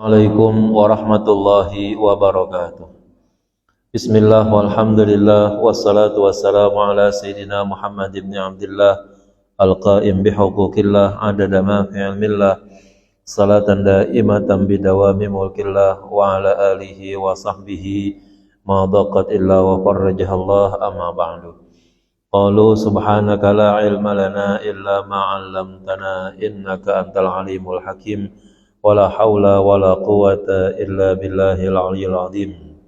Assalamualaikum warahmatullahi wabarakatuh. Bismillah walhamdulillah wassalatu wassalamu ala sayyidina Muhammad ibn Abdullah al-qaim bihuquqillah adada ma fi ilmillah salatan daimatan bidawami mulkillah wa ala alihi wa sahbihi ma daqat illa wa farrajahallah amma ba'du. Qalu subhanaka la ilma lana illa ma 'allamtana innaka antal alimul hakim. Wala haula wala quwata illa billahil aliyyil azim.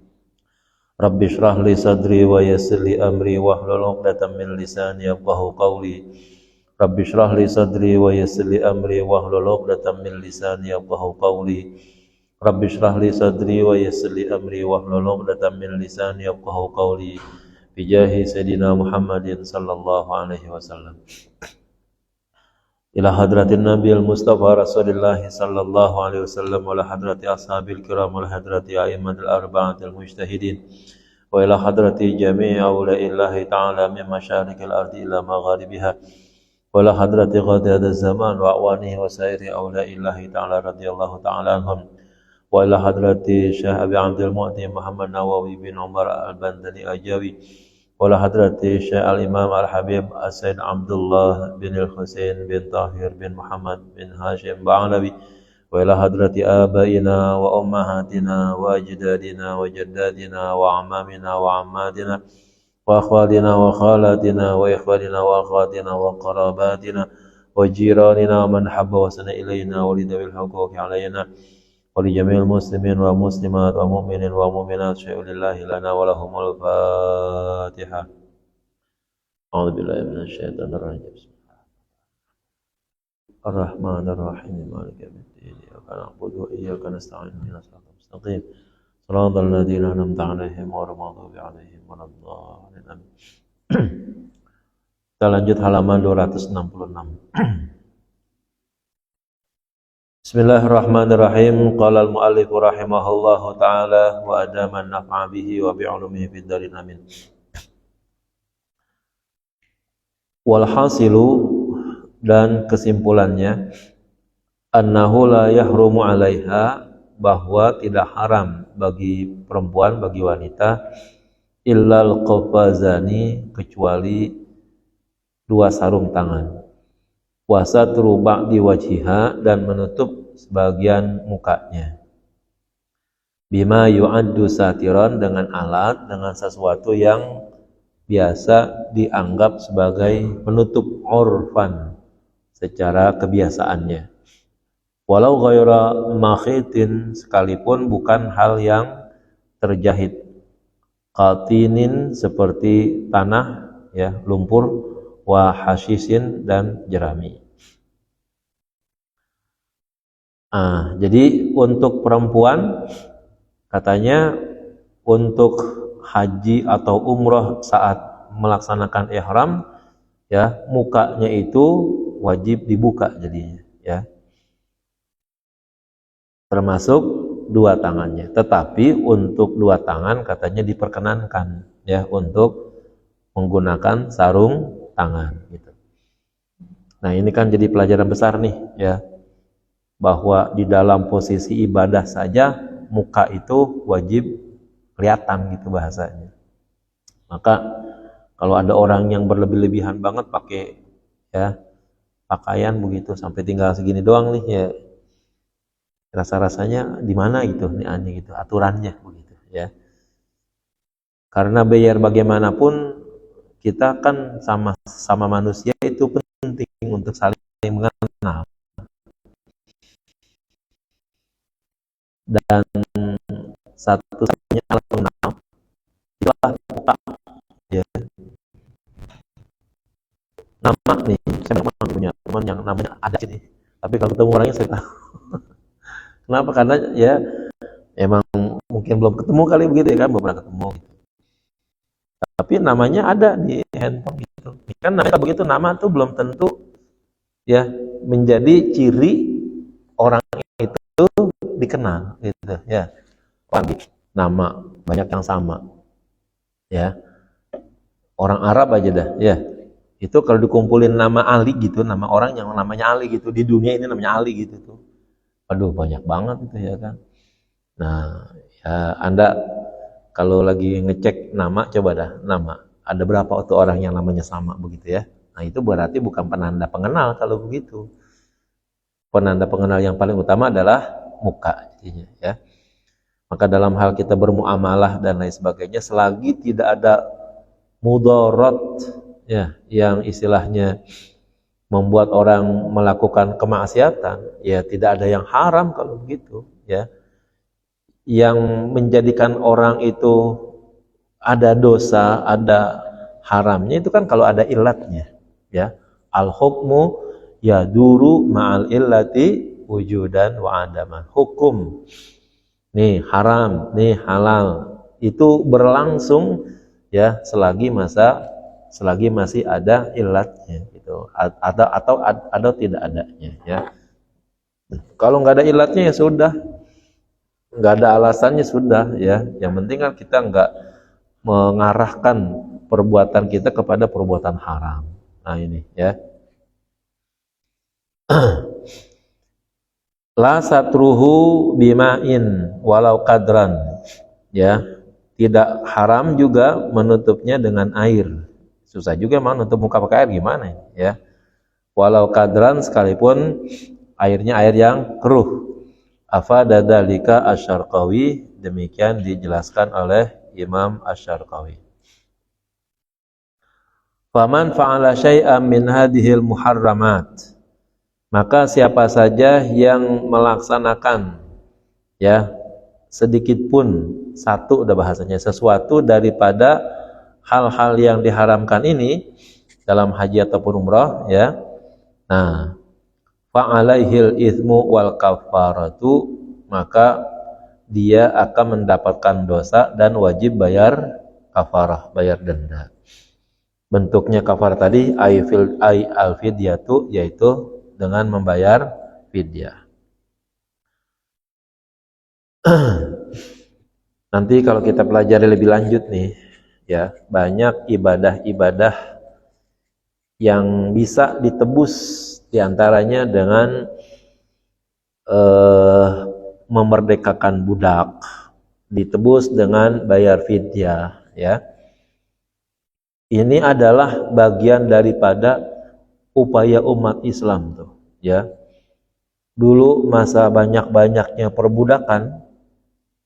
Rabbi shrah li sadri wa yassir li amri wahlul 'uqdatam min lisani yafqahu qawli. Rabbi shrah li sadri wa yassir li amri wahlul 'uqdatam min lisani yafqahu qawli. Rabbi shrah li sadri wa yassir li amri wahlul 'uqdatam min lisani yafqahu qawli. Bi jahi sayidina Muhammadin sallallahu alaihi wasallam. Ila hadratin Nabiil Mustafa Rasulillah sallallahu alaihi wasallam wa ila hadrati ashabil kiram wa ila hadrati a'immatil arba'atil mujtahidin wa ila hadrati jami'i awliya'illahi ta'ala min masyariqil ardi ila magharibiha wa ila hadrati qadadaz zaman wa awanihi wa sairi awliya'illahi ta'ala radhiyallahu ta'ala anhum wa ila hadrati Syekh Abi Abdul Mu'ti Muhammad Nawawi bin Umar Al-Bandani Ajawi wala hadrati Syekh Al-Imam Al-Habib As-Sayyid Abdullah bin Al-Husain bin Tahir bin Muhammad bin Hashim Ba'alawi wa ila hadrati abaina wa ummahatina wa ajdadina wa jaddadina wa amamina wa ammatina wa akhwalina wa khalatina wa ikhwanina wa akhatina wa qarabatina wa jiranina wa man habba wa sana ilayna wa lidawil huquqi alayna wa li jami'il muslimin wa muslimat wa mu'minin wa mu'minat syai'ulillahi lana wa lahumul Fatihah. A'udzu billahi minasy syaithanir rajim. Ar-Rahmanir Rahim. Maliki yaumiddin. Iyyaka na'budu wa iyyaka nasta'in. Ihdinas siratal mustaqim. Shiratal ladzina an'amta 'alaihim ghairil maghdubi 'alaihim waladdallin. Kita lanjut halaman 266. Bismillahirrahmanirrahim. Qala al-mu'allif rahimahullahu ta'ala wa adama an-naf'a bihi wa bi'ulumihi fid darin amin. Wal hasilu, dan kesimpulannya, annahu la yahrumu 'alaiha, bahwa tidak haram bagi perempuan, bagi wanita, illal qafazani, kecuali dua sarung tangan, wa satru ba'di wajhiha, dan menutup sebagian mukanya, bima yu'addu satiran, dengan alat, dengan sesuatu yang biasa dianggap sebagai penutup, urfan, secara kebiasaannya, walau ghaira makhitin, sekalipun bukan hal yang terjahit, qatinin, seperti tanah, ya, lumpur, wa hasyisin, dan jerami. Jadi untuk perempuan katanya untuk haji atau umroh saat melaksanakan ihram, ya, mukanya itu wajib dibuka jadinya, ya, termasuk dua tangannya. Tetapi untuk dua tangan katanya diperkenankan, ya, untuk menggunakan sarung tangan gitu. Nah, ini kan jadi pelajaran besar nih, ya, bahwa di dalam posisi ibadah saja muka itu wajib kelihatan gitu bahasanya. Maka kalau ada orang yang berlebih-lebihan banget pakai, ya, pakaian begitu sampai tinggal segini doang nih, ya, rasa-rasanya di mana gitu nih, aneh gitu aturannya begitu, ya. Karena biar bagaimanapun kita kan sama manusia itu penting untuk saling mengenal, dan satu-satunya alat mengenal itulah muka, ya. Nama nih, saya memang punya teman yang namanya ada sini, tapi kalau ketemu orangnya saya tahu. Kenapa? Karena ya emang mungkin belum ketemu kali begitu, ya kan, belum pernah ketemu. Tapi namanya ada di handphone gitu. Kan namanya begitu, nama tuh belum tentu, ya, menjadi ciri orang itu dikenal gitu, ya. Nama banyak yang sama, ya. Orang Arab aja dah, ya. Itu kalau dikumpulin nama Ali gitu, nama orang yang namanya Ali gitu, di dunia ini namanya Ali gitu tuh. Aduh, banyak banget itu ya kan. Nah, ya Anda kalau lagi ngecek nama, coba dah nama. Ada berapa tuh orang yang namanya sama begitu ya. Nah, itu berarti bukan penanda pengenal kalau begitu. Penanda pengenal yang paling utama adalah muka jadinya ya. Maka dalam hal kita bermuamalah dan lain sebagainya, selagi tidak ada mudarat ya, yang istilahnya membuat orang melakukan kemaksiatan, ya tidak ada yang haram kalau begitu ya. Yang menjadikan orang itu ada dosa, ada haramnya itu kan kalau ada ilatnya ya. Al hukmu yaduru ma'al illati wujudan wa adaman. Hukum nih haram, nih halal itu berlangsung ya selagi masih ada ilatnya gitu, atau tidak adanya ya. Kalau nggak ada ilatnya ya sudah, nggak ada alasannya sudah ya. Yang penting kan kita nggak mengarahkan perbuatan kita kepada perbuatan haram. Nah ini ya. La satruhu bima'in walau kadran ya. Tidak haram juga menutupnya dengan air. Susah juga mau nutup muka pakai air gimana ya. Walau kadran sekalipun airnya air yang keruh. Afada dzalika Asy-Syarqawi, demikian dijelaskan oleh Imam Asy-Syarqawi. Faman fa'ala syai'an min hadhil muharramat, maka siapa saja yang melaksanakan ya sedikit pun satu, udah bahasanya sesuatu daripada hal-hal yang diharamkan ini dalam haji ataupun umrah ya. Nah, fa'alaihil ithmu wal kafaratu, maka dia akan mendapatkan dosa dan wajib bayar kafarah, bayar denda. Bentuknya kafarah tadi ay al fidyatu, yaitu dengan membayar fidyah. Nanti kalau kita pelajari lebih lanjut nih ya, banyak ibadah-ibadah yang bisa ditebus, diantaranya dengan memerdekakan budak, ditebus dengan bayar fidyah ya. Ini adalah bagian daripada upaya umat Islam tuh ya. Dulu masa banyak-banyaknya perbudakan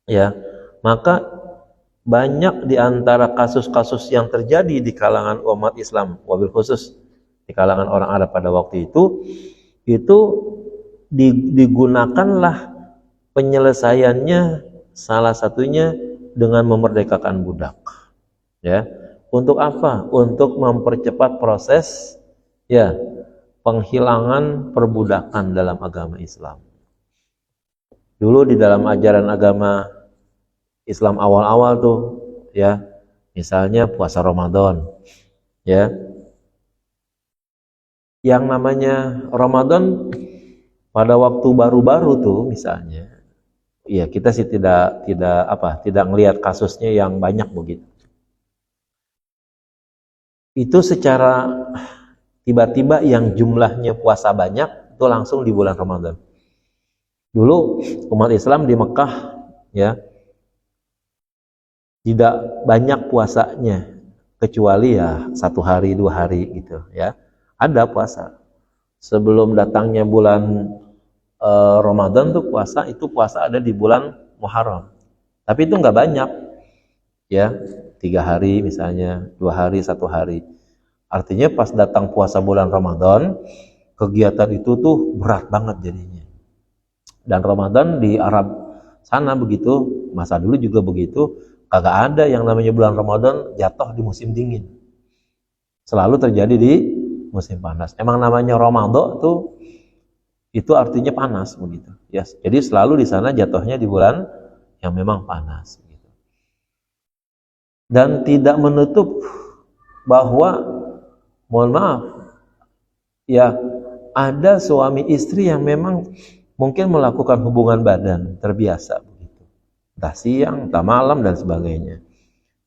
ya, maka banyak di antara kasus-kasus yang terjadi di kalangan umat Islam, wabil khusus di kalangan orang Arab pada waktu itu digunakanlah penyelesaiannya salah satunya dengan memerdekakan budak ya. Untuk apa? Untuk mempercepat proses ya penghilangan perbudakan dalam agama Islam. Dulu di dalam ajaran agama Islam awal-awal tuh ya, misalnya puasa Ramadan ya. Yang namanya Ramadan pada waktu baru-baru tuh misalnya, ya kita sih tidak ngelihat kasusnya yang banyak begitu. Itu secara tiba-tiba yang jumlahnya puasa banyak itu langsung di bulan Ramadan. Dulu umat Islam di Mekah ya tidak banyak puasanya, kecuali ya 1 hari 2 hari gitu ya. Ada puasa sebelum datangnya bulan Ramadan tuh puasa ada di bulan Muharram, tapi itu nggak banyak ya, 3 hari misalnya, 2 hari 1 hari. Artinya pas datang puasa bulan Ramadan, kegiatan itu tuh berat banget jadinya. Dan Ramadan di Arab sana begitu, masa dulu juga begitu, kagak ada yang namanya bulan Ramadan jatuh di musim dingin. Selalu terjadi di musim panas. Emang namanya Ramadan tuh itu artinya panas begitu. Ya, jadi selalu di sana jatuhnya di bulan yang memang panas gitu. Dan tidak menutup bahwa mohon maaf ya, ada suami istri yang memang mungkin melakukan hubungan badan terbiasa begitu, entah siang, entah malam dan sebagainya.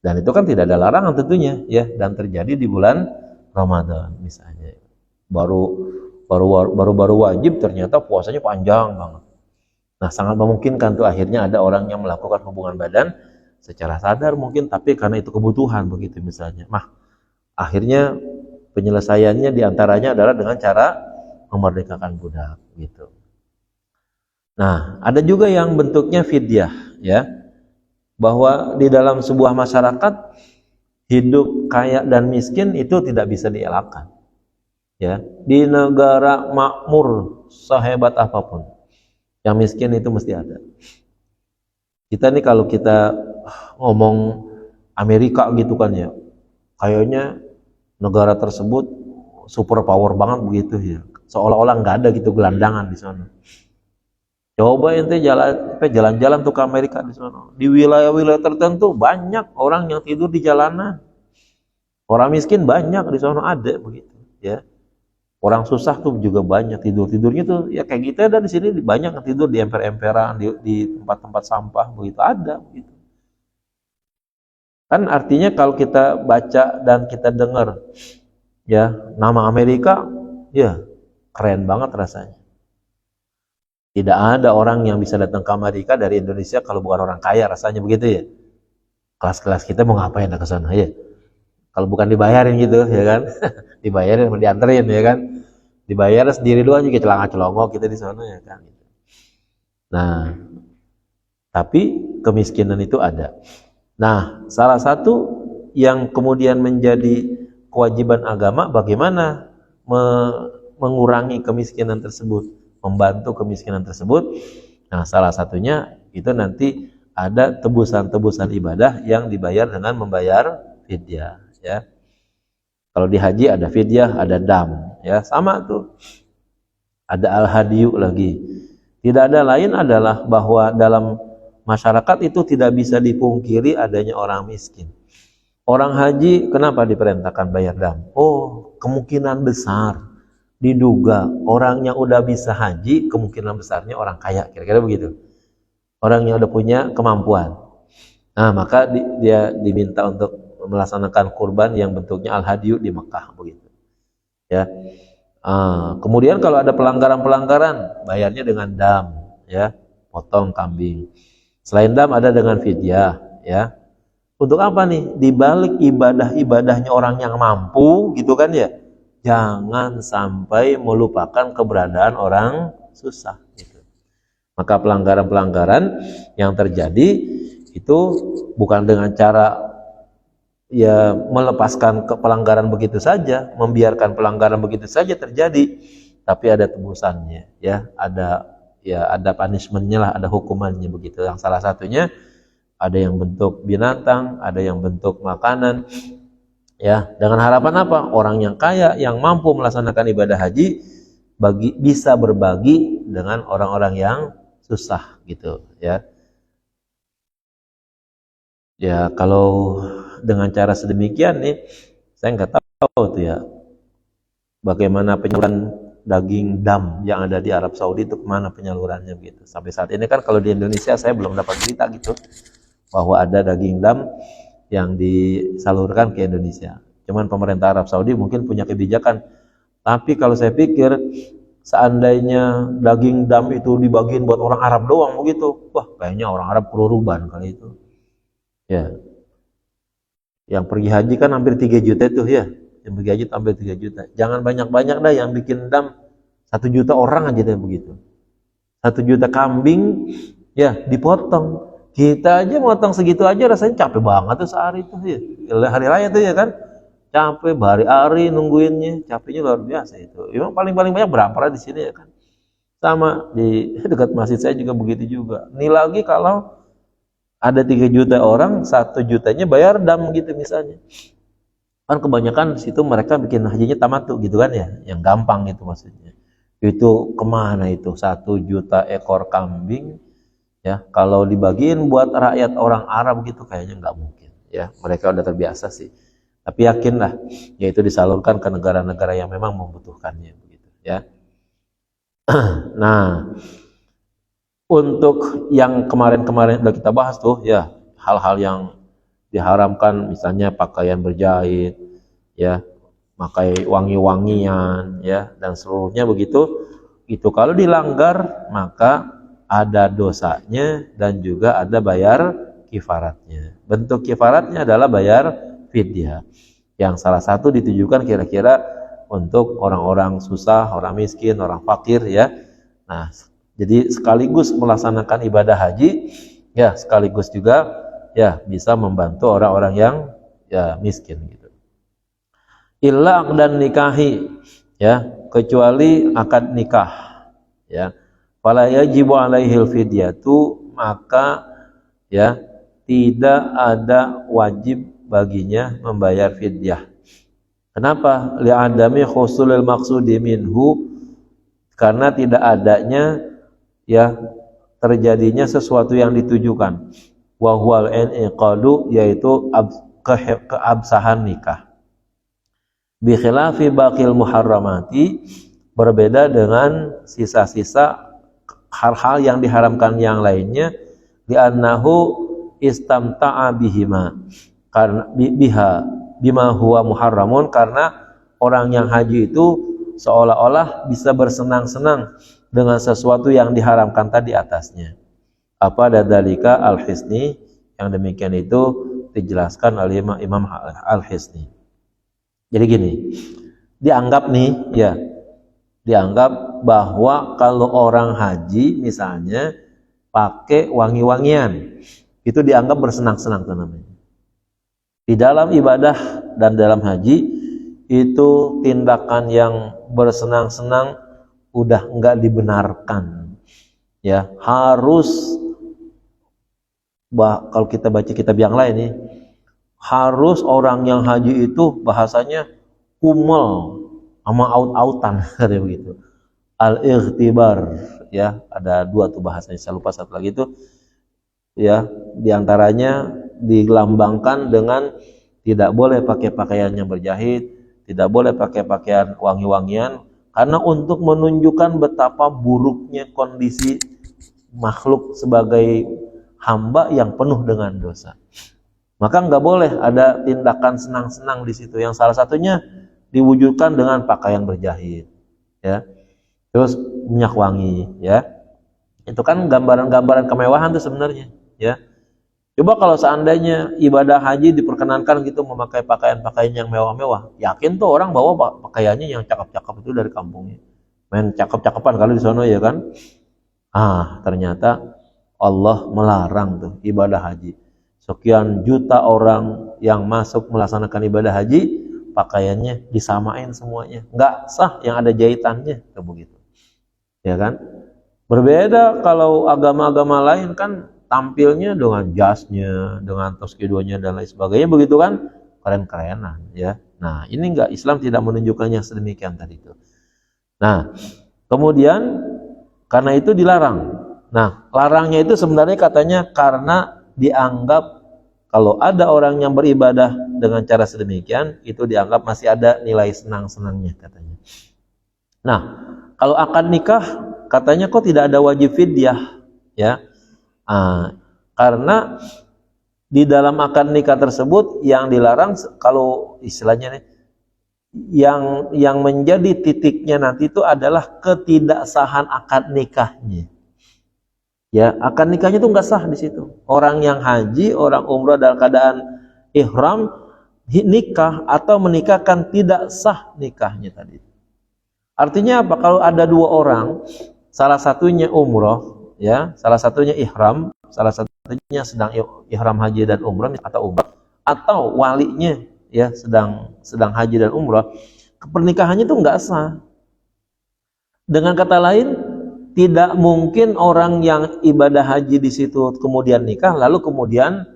Dan itu kan tidak ada larangan tentunya ya, dan terjadi di bulan Ramadan misalnya. Baru wajib ternyata puasanya panjang banget. Nah, sangat memungkinkan tuh akhirnya ada orang yang melakukan hubungan badan secara sadar mungkin, tapi karena itu kebutuhan begitu misalnya. Akhirnya penyelesaiannya diantaranya adalah dengan cara memerdekakan budak gitu. Nah, ada juga yang bentuknya fidyah ya, bahwa di dalam sebuah masyarakat hidup kaya dan miskin itu tidak bisa dielakkan. Ya, di negara makmur sehebat apapun, yang miskin itu mesti ada. Kita nih kalau kita ngomong Amerika gitu kan ya, kayaknya negara tersebut super power banget begitu ya, seolah-olah nggak ada gitu gelandangan di sana. Coba ente jalan-jalan tuh ke Amerika di sana, di wilayah-wilayah tertentu banyak orang yang tidur di jalanan, orang miskin banyak di sana ada begitu ya, orang susah tuh juga banyak tidurnya tuh ya kayak gitu. Ada di sini banyak yang tidur di emper-emperan, di tempat-tempat sampah begitu ada begitu. Kan artinya kalau kita baca dan kita dengar ya nama Amerika, ya keren banget rasanya. Tidak ada orang yang bisa datang ke Amerika dari Indonesia kalau bukan orang kaya, rasanya begitu ya. Kelas-kelas kita mau ngapain ke sana ya? Kalau bukan dibayarin gitu ya kan, dibayarin sama dianterin ya kan, dibayar sendiri doang juga celanga-celongok kita di sana ya kan. Nah, tapi kemiskinan itu ada. Nah, salah satu yang kemudian menjadi kewajiban agama bagaimana mengurangi kemiskinan tersebut, membantu kemiskinan tersebut. Nah, salah satunya itu nanti ada tebusan-tebusan ibadah yang dibayar dengan membayar fidyah ya. Kalau di haji ada fidyah, ada dam ya, sama tuh. Ada al-hadiyu lagi. Tidak ada lain adalah bahwa dalam masyarakat itu tidak bisa dipungkiri adanya orang miskin. Orang haji kenapa diperintahkan bayar dam? Oh, kemungkinan besar diduga orang yang udah bisa haji kemungkinan besarnya orang kaya, kira-kira begitu. Orang yang udah punya kemampuan. Nah, maka dia diminta untuk melaksanakan kurban yang bentuknya al-hadiyu di Mekah begitu. Ya. Kemudian kalau ada pelanggaran-pelanggaran, bayarnya dengan dam, ya, potong kambing. Selain dam ada dengan fidyah, ya. Untuk apa nih? Di balik ibadah-ibadahnya orang yang mampu, gitu kan ya. Jangan sampai melupakan keberadaan orang susah. Gitu. Maka pelanggaran-pelanggaran yang terjadi itu bukan dengan cara ya melepaskan pelanggaran begitu saja, membiarkan pelanggaran begitu saja terjadi, tapi ada tebusannya, ya ada punishmentnya lah, ada hukumannya begitu. Yang salah satunya ada yang bentuk binatang, ada yang bentuk makanan, ya dengan harapan apa? Orang yang kaya yang mampu melaksanakan ibadah haji bisa berbagi dengan orang-orang yang susah gitu, ya. Ya kalau dengan cara sedemikian nih, saya nggak tahu tuh ya bagaimana penyaluran daging dam yang ada di Arab Saudi itu kemana penyalurannya gitu. Sampai saat ini kan kalau di Indonesia saya belum dapat berita gitu bahwa ada daging dam yang disalurkan ke Indonesia. Cuman pemerintah Arab Saudi mungkin punya kebijakan. Tapi kalau saya pikir seandainya daging dam itu dibagiin buat orang Arab doang begitu, wah kayaknya orang Arab keluruban kali itu. Ya, yang pergi haji kan hampir 3 juta itu ya, yang pergi haji hampir 3 juta. Jangan banyak-banyak dah yang bikin dam 1 juta orang aja deh begitu. 1 juta kambing ya dipotong. Kita aja motong segitu aja rasanya capek banget tuh sehari itu ya. Hari raya tuh ya kan. Capek berhari-hari nungguinnya, capeknya luar biasa itu. Emang paling-paling banyak berapa di sini ya kan. Sama di dekat masjid saya juga begitu juga. Ini lagi kalau ada 3 juta orang, 1 jutanya bayar dam gitu misalnya. Kan kebanyakan di situ mereka bikin hajinya tamatu gitu kan ya, yang gampang gitu maksudnya. Itu kemana itu 1 juta ekor kambing ya, kalau dibagiin buat rakyat orang Arab gitu kayaknya nggak mungkin ya. Mereka udah terbiasa sih. Tapi yakinlah, yaitu disalurkan ke negara-negara yang memang membutuhkannya begitu ya. Nah, untuk yang kemarin-kemarin udah kita bahas tuh ya, hal-hal yang diharamkan misalnya pakaian berjahit ya, pakai wangi-wangian ya dan seluruhnya begitu. Itu kalau dilanggar maka ada dosanya dan juga ada bayar kifaratnya. Bentuk kifaratnya adalah bayar fidyah. Yang salah satu ditujukan kira-kira untuk orang-orang susah, orang miskin, orang fakir ya. Nah, jadi sekaligus melaksanakan ibadah haji ya, sekaligus juga ya bisa membantu orang-orang yang ya miskin gitu. Illa dan nikahi ya, kecuali akad nikah ya. Fala yajibu alaihil fidyatu, maka ya tidak ada wajib baginya membayar fidyah. Kenapa? Li'adami khusulil maqsudi minhu, karena tidak adanya ya terjadinya sesuatu yang ditujukan. Wa huwal inqadu, yaitu keabsahan nikah. Bi khilafi baqil muharramati, berbeda dengan sisa-sisa hal-hal yang diharamkan yang lainnya, li'annahu istamta'a bihima, karena biha bima huwa muharramun, karena orang yang haji itu seolah-olah bisa bersenang-senang dengan sesuatu yang diharamkan tadi atasnya. Apa dadzalika al-Hisni, yang demikian itu dijelaskan oleh Imam al-Hisni. Jadi gini, dianggap nih ya, dianggap bahwa kalau orang haji misalnya pakai wangi-wangian, itu dianggap bersenang-senang namanya. Di dalam ibadah dan dalam haji itu tindakan yang bersenang-senang udah enggak dibenarkan. Ya, harus kalau kita baca kitab yang lain nih, harus orang yang haji itu bahasanya kumel sama aut-autan kayak begitu. Al-ightibar ya, ada dua tuh bahasanya, saya lupa satu lagi itu ya, diantaranya dilambangkan dengan tidak boleh pakai pakaian yang berjahit, tidak boleh pakai pakaian wangi-wangian, karena untuk menunjukkan betapa buruknya kondisi makhluk sebagai hamba yang penuh dengan dosa. Maka nggak boleh ada tindakan senang-senang di situ, yang salah satunya diwujudkan dengan pakaian berjahit ya, terus minyak wangi ya, itu kan gambaran-gambaran kemewahan tuh sebenarnya ya. Coba kalau seandainya ibadah haji diperkenankan gitu memakai pakaian-pakaian yang mewah-mewah, yakin tuh orang bawa pakaiannya yang cakep-cakep itu dari kampungnya, main cakep-cakepan kali di sana ya kan. Ternyata Allah melarang tuh ibadah haji. Sekian juta orang yang masuk melaksanakan ibadah haji, pakaiannya disamain semuanya, nggak sah yang ada jahitannya, kayak begitu ya kan. Berbeda kalau agama-agama lain kan tampilnya dengan jasnya, dengan toskidonya dan lain sebagainya, begitu kan, keren-kerenan ya. Nah ini enggak, Islam tidak menunjukkannya sedemikian tadi itu. Nah kemudian karena itu dilarang. Nah larangnya itu sebenarnya katanya karena dianggap kalau ada orang yang beribadah dengan cara sedemikian, itu dianggap masih ada nilai senang-senangnya katanya. Nah kalau akad nikah katanya kok tidak ada wajib fidyah ya. Karena di dalam akad nikah tersebut yang dilarang, kalau istilahnya nih, yang menjadi titiknya nanti itu adalah ketidaksahan akad nikahnya. Ya, akad nikahnya itu nggak sah di situ. Orang yang haji, orang umrah dalam keadaan ihram nikah atau menikahkan, tidak sah nikahnya tadi. Artinya apa? Kalau ada dua orang, salah satunya umrah ya, salah satunya ihram, salah satunya sedang ihram haji dan umrah atau walinya ya sedang haji dan umrah, pernikahannya itu nggak sah. Dengan kata lain, tidak mungkin orang yang ibadah haji di situ kemudian nikah lalu kemudian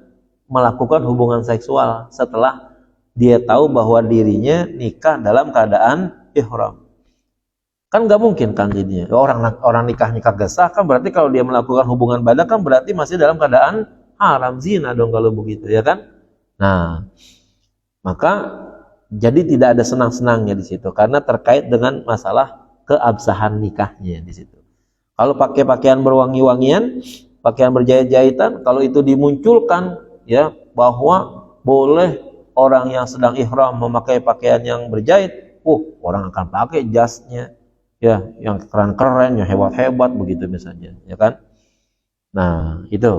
melakukan hubungan seksual setelah dia tahu bahwa dirinya nikah dalam keadaan ihram. Kan nggak mungkin kan jadinya. Orang nikahnya kagak sah kan, berarti kalau dia melakukan hubungan badan kan berarti masih dalam keadaan haram, zina dong kalau begitu ya kan. Nah maka jadi tidak ada senang-senangnya di situ karena terkait dengan masalah keabsahan nikahnya di situ. Kalau pakai pakaian berwangi-wangian, pakaian berjahit-jahitan, kalau itu dimunculkan ya bahwa boleh orang yang sedang ihram memakai pakaian yang berjahit, orang akan pakai jasnya ya, yang keren-keren, yang hebat-hebat begitu misalnya, ya kan? Nah, itu.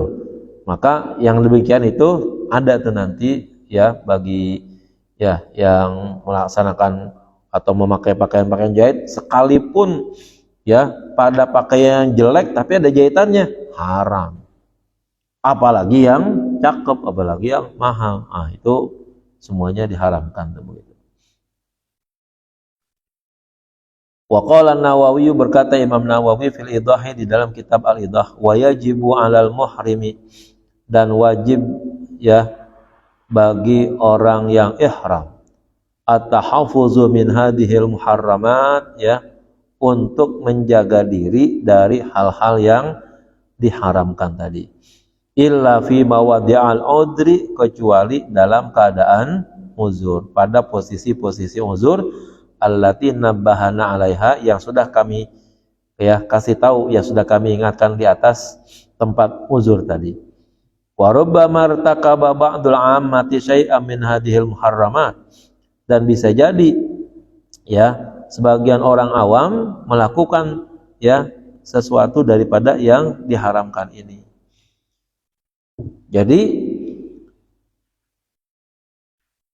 Maka yang demikian itu ada tuh nanti ya bagi ya yang melaksanakan atau memakai pakaian-pakaian jahit sekalipun ya pada pakaian jelek tapi ada jahitannya, haram. Apalagi yang cakep, apalagi yang mahal. Ah, itu semuanya diharamkan tuh begitu. Wa qala Nawawi, berkata Imam Nawawi fil Idahi di dalam kitab Al-Idah, wa yajibu 'alal muhrimi, dan wajib ya bagi orang yang ihram at-tahaffuzu min hadhil muharramat, ya, untuk menjaga diri dari hal-hal yang diharamkan tadi. Illa fi mawadi'al udri, kecuali dalam keadaan uzur, pada posisi-posisi uzur allati nabbahana 'alaiha, yang sudah kami ya kasih tahu, yang sudah kami ingatkan di atas tempat uzur tadi. Wa rubbama irtakaba ba'dul 'ammati syai'an min hadhil muharramat, dan bisa jadi ya sebagian orang awam melakukan ya sesuatu daripada yang diharamkan ini. Jadi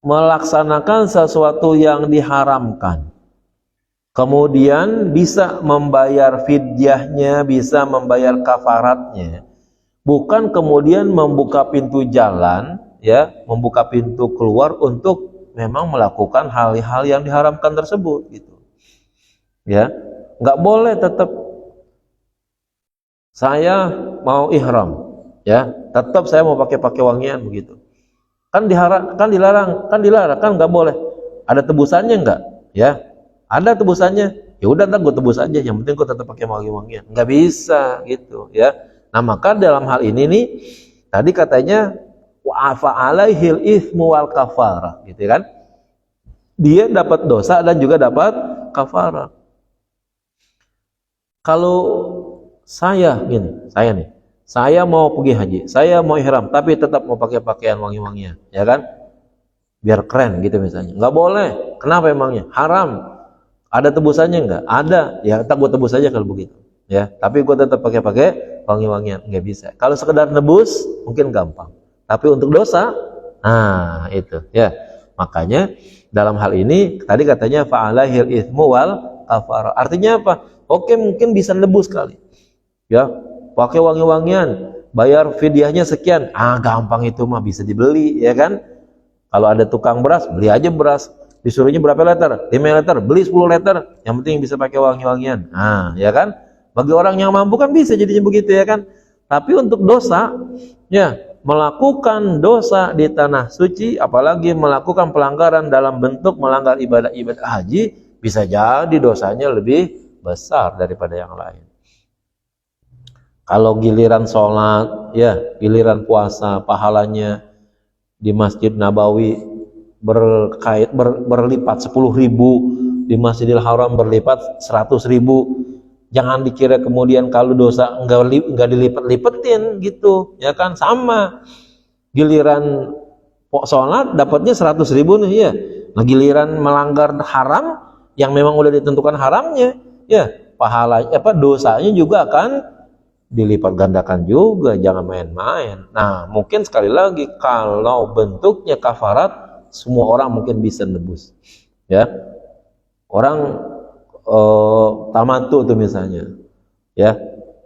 melaksanakan sesuatu yang diharamkan, kemudian bisa membayar fidyahnya, bisa membayar kafaratnya, bukan kemudian membuka pintu jalan, ya, membuka pintu keluar untuk memang melakukan hal-hal yang diharamkan tersebut, gitu. Ya, nggak boleh tetap saya mau ihram, ya, tetap saya mau pakai wangian begitu. Kan dilarang, kan nggak boleh. Ada tebusannya nggak? Ya, ada tebusannya. Ya udah, ntar gue tebus aja. Yang penting gue tetap pakai wangi-wangian. Nggak bisa gitu, ya. Nah, maka dalam hal ini nih, tadi katanya wa afa alaihil itsmu wal kafarah, gitu kan? Dia dapat dosa dan juga dapat kafarah. Kalau saya gini, saya mau pergi haji, saya mau ihram, tapi tetap mau pakai pakaian wangi-wangian, ya kan? Biar keren gitu misalnya. Nggak boleh. Kenapa emangnya? Haram. Ada tebusannya nggak? Ada. Ya, tak gue tebus aja kalau begitu. Ya, tapi gue tetap pakai wangi-wangian, nggak bisa. Kalau sekedar nebus mungkin gampang. Tapi untuk dosa, nah itu, ya. Makanya dalam hal ini tadi katanya fa'alahil itsmu wal kafarah. Artinya apa? Oke, mungkin bisa nebus kali. Ya, pakai wangi-wangian, bayar fidyahnya sekian. Ah, gampang itu mah, bisa dibeli, ya kan? Kalau ada tukang beras, beli aja beras. Disuruhnya berapa liter? 5 liter, beli 10 liter. Yang penting bisa pakai wangi-wangian. Ah, ya kan? Bagi orang yang mampu kan bisa jadinya begitu, ya kan? Tapi untuk dosa, ya, melakukan dosa di tanah suci, apalagi melakukan pelanggaran dalam bentuk melanggar ibadah-ibadah haji, bisa jadi dosanya lebih besar daripada yang lain. Kalau giliran sholat, ya, giliran puasa, pahalanya di Masjid Nabawi berlipat 10.000, di Masjidil Haram berlipat 100.000. Jangan dikira kemudian kalau dosa enggak dilipat-lipetin gitu, ya kan? Sama. Giliran sholat dapatnya 100.000 nih, ya. Nah, giliran melanggar haram yang memang udah ditentukan haramnya, ya, pahalanya dosanya juga akan dilipat gandakan juga, jangan main-main. Nah, mungkin sekali lagi kalau bentuknya kafarat, semua orang mungkin bisa nebus, ya. Orang tamatu tuh misalnya, ya,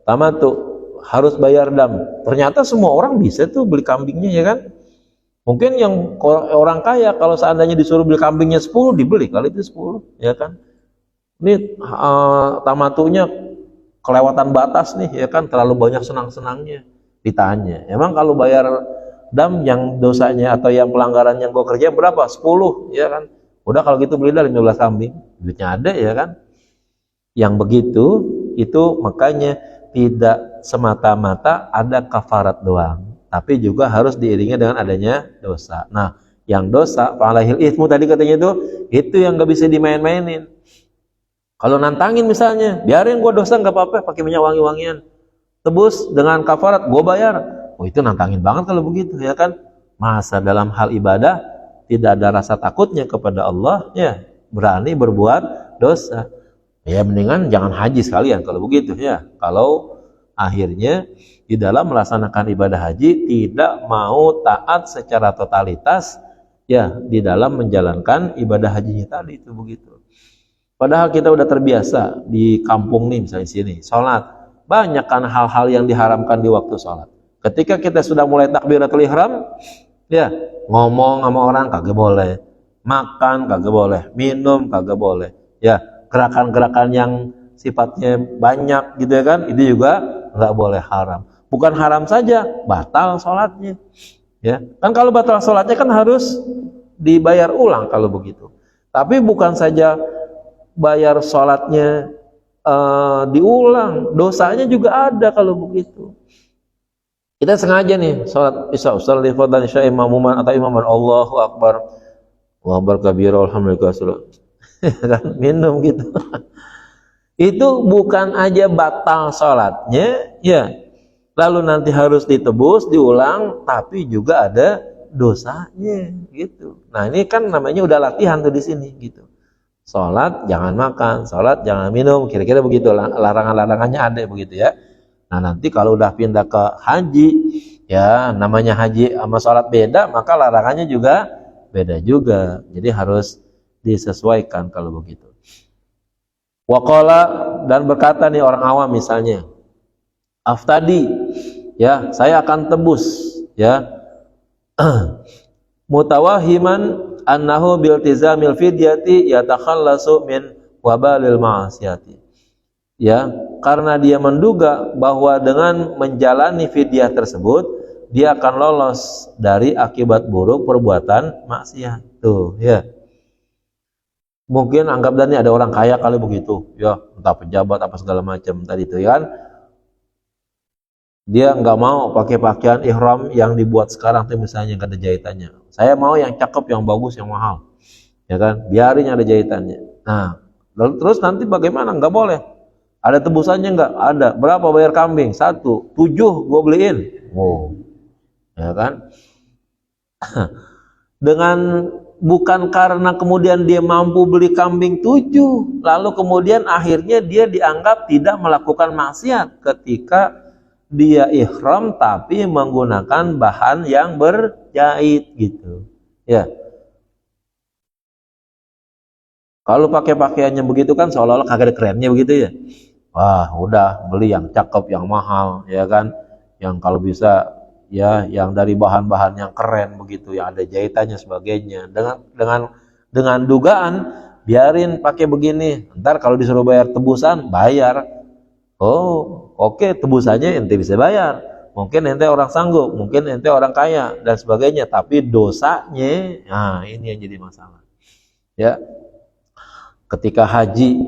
tamatu harus bayar dam. Ternyata semua orang bisa tuh beli kambingnya, ya kan? Mungkin yang orang kaya kalau seandainya disuruh beli kambingnya 10, dibeli kali itu 10, ya kan? Ini tamatunya kelewatan batas nih, ya kan, terlalu banyak senang-senangnya. Ditanya, emang kalau bayar dam yang dosanya atau yang pelanggaran yang gue kerja berapa? 10, ya kan? Udah kalau gitu beli dah 15 kambing, duitnya ada, ya kan? Yang begitu itu makanya tidak semata-mata ada kafarat doang, tapi juga harus diiringi dengan adanya dosa. Nah, yang dosa fa'alahil itsmu tadi katanya itu yang nggak bisa dimain-mainin. Kalau nantangin misalnya, biarin gue dosa nggak apa-apa, pakai minyak wangi-wangian, tebus dengan kafarat, gue bayar. Oh, itu nantangin banget kalau begitu, ya kan? Masa dalam hal ibadah tidak ada rasa takutnya kepada Allah, ya, berani berbuat dosa. Ya mendingan jangan haji sekalian kalau begitu, ya. Kalau akhirnya di dalam melaksanakan ibadah haji tidak mau taat secara totalitas ya di dalam menjalankan ibadah hajinya tadi itu begitu. Padahal kita udah terbiasa di kampung nih misalnya sini sholat, banyak kan hal-hal yang diharamkan di waktu sholat. Ketika kita sudah mulai takbiratul ihram, ya ngomong sama orang kagak boleh, makan kagak boleh, minum kagak boleh, ya gerakan-gerakan yang sifatnya banyak gitu ya kan, itu juga nggak boleh, haram. Bukan haram saja, batal sholatnya. Ya, kan kalau batal sholatnya kan harus dibayar ulang kalau begitu. Tapi bukan saja bayar sholatnya diulang, dosanya juga ada kalau begitu. Kita sengaja nih sholat isya, usalli fardhan isya imamuman atau imaman, Allahu Akbar, Allahu Akbar kabira, alhamdulillah, kan minum gitu. Itu bukan aja batal sholatnya, ya, lalu nanti harus ditebus, diulang, tapi juga ada dosanya, gitu. Nah ini kan namanya udah latihan tuh di sini, gitu. Sholat jangan makan, sholat jangan minum, kira-kira begitu. Larangan-larangannya ada begitu ya. Nah nanti kalau udah pindah ke haji, ya namanya haji sama sholat beda, maka larangannya juga beda juga. Jadi harus disesuaikan kalau begitu. Waqala, dan berkata nih orang awam misalnya, aftadi, ya saya akan tebus, ya mutawahiman annahu biltizamil fidyati yatakhallasu min wabalil ma'asiyati, ya karena dia menduga bahwa dengan menjalani fidyah tersebut dia akan lolos dari akibat buruk perbuatan maksiat. Tuh ya, mungkin anggap dan ada orang kaya kali begitu, ya entah pejabat apa segala macam tadi itu ya kan, dia nggak mau pakai pakaian ihram yang dibuat sekarang tuh misalnya nggak ada jahitannya. Saya mau yang cakep, yang bagus, yang mahal, ya kan, biarin ada jahitannya. Nah lalu terus nanti bagaimana? Nggak boleh. Ada tebusannya nggak? Ada. Berapa bayar kambing? 1, 7 gue beliin. Oh, ya kan. Dengan bukan karena kemudian dia mampu beli kambing 7, lalu kemudian akhirnya dia dianggap tidak melakukan maksiat ketika dia ihram tapi menggunakan bahan yang berjahit gitu. Ya. Kalau pakai pakaiannya begitu kan seolah-olah kagak ada kerennya begitu ya. Wah, udah beli yang cakep, yang mahal, ya kan, yang kalau bisa ya yang dari bahan-bahan yang keren begitu, yang ada jahitannya sebagainya, dengan dugaan biarin pakai begini, ntar kalau disuruh bayar tebusan bayar. Oh oke, tebusannya ente bisa bayar, mungkin ente orang sanggup, mungkin ente orang kaya dan sebagainya, tapi dosanya, nah ini yang jadi masalah ya. Ketika haji